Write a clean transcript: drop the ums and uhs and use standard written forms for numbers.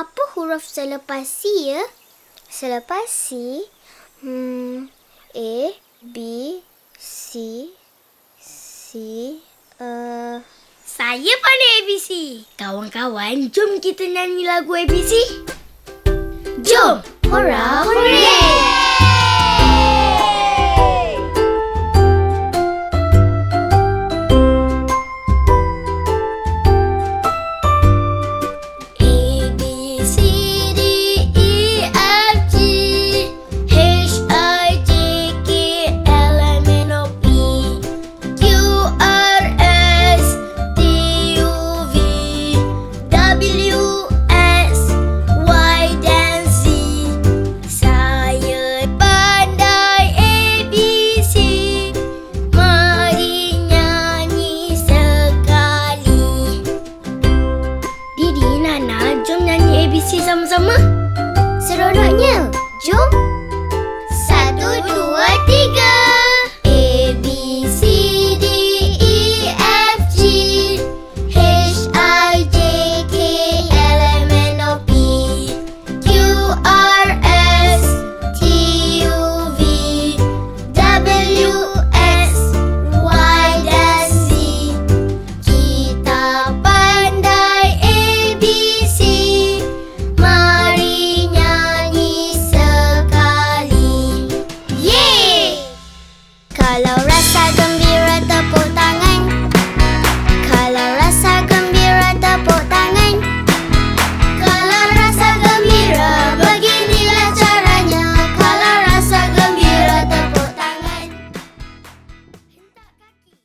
apa huruf selepas C ya? Selepas C, A, B, C, Saya pandai ABC. Kawan-kawan, jom kita nyanyi lagu ABC. Jom! Hurrah, hooray! Didi, Nana, jom nyanyi ABC sama-sama.